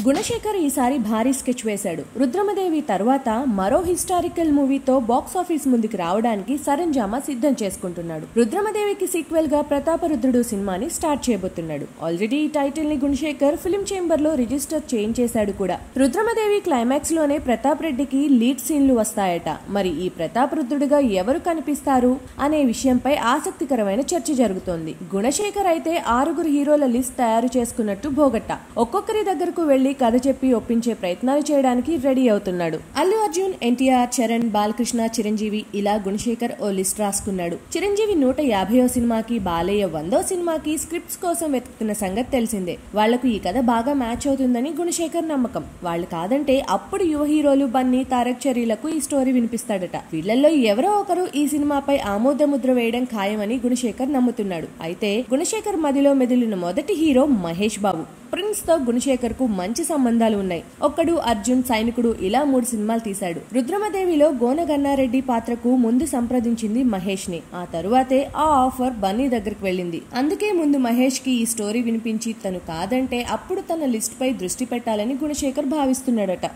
గుణశేఖర్ ఈసారి భారీ స్కెచ్ వేశాడు. రుద్రమదేవి తర్వాత మరో హిస్టారికల్ మూవీతో బాక్స్ ఆఫీస్ ముందుకు రావడానికి సరంజామా సిద్ధం చేసుకుంటున్నాడు. రుద్రమదేవికి సీక్వెల్ గా ప్రతాపరుద్రుడు సినిమాని స్టార్ట్ చేయబోతున్నాడు. ఆల్రెడీ ఈ టైటిల్ ని గుణశేఖర్ ఫిల్మ్ చేంబర్ లో రిజిస్టర్ చేయించేశాడు కూడా. రుద్రమదేవి క్లైమాక్స్ లోనే ప్రతాప్ రెడ్డికి లీడ్ సీన్లు వస్తాయట. మరి ఈ ప్రతాపరుద్రుడిగా ఎవరు కనిపిస్తారు అనే విషయంపై ఆసక్తికరమైన చర్చ జరుగుతోంది. గుణశేఖర్ అయితే 6 హీరోల లిస్ట్ తయారు చేసుకున్నట్టు భోగట్ట. ఒక్కొక్కరి దగ్గరకు వెళ్లి కథ చెప్పి ఒప్పించే ప్రయత్నాలు చేయడానికి రెడీ అవుతున్నాడు. అల్లు అర్జున్, ఎన్టీఆర్, చరణ్, బాలకృష్ణ, చిరంజీవి ఇలా గుణశేఖర్ ఓ లిస్ట్ రాసుకున్నాడు. చిరంజీవి 150వ సినిమాకి, బాలయ్య 100వ సినిమాకి స్క్రిప్ట్స్ కోసం వెతుకుతున్న సంగతి తెలిసిందే. వాళ్లకు ఈ కథ బాగా మ్యాచ్ అవుతుందని గుణశేఖర్ నమ్మకం. వాళ్ళు కాదంటే అప్పుడు యువ హీరోలు బన్నీ, తారక్, చర్యలకు ఈ స్టోరీ వినిపిస్తాడట. వీళ్లలో ఎవరో ఒకరు ఈ సినిమాపై ఆమోద ముద్ర వేయడం ఖాయమని గుణశేఖర్ నమ్ముతున్నాడు. అయితే గుణశేఖర్ మదిలో మెదిలిన మొదటి హీరో మహేష్ బాబు. ప్రిన్స్ తో గుణశేఖర్ కు మంచి సంబంధాలు ఉన్నాయి. ఒక్కడు అర్జున్, సైనికుడు ఇలా 3 సినిమాలు తీశాడు. రుద్రమదేవిలో గోన గన్నారెడ్డి పాత్రకు ముందు సంప్రదించింది మహేష్ ని. ఆ తరువాతే ఆ ఆఫర్ బన్నీ దగ్గరకు వెళ్ళింది. అందుకే ముందు మహేష్ కి ఈ స్టోరీ వినిపించి తను కాదంటే అప్పుడు తన లిస్ట్ పై దృష్టి పెట్టాలని గుణశేఖర్ భావిస్తున్నాడట.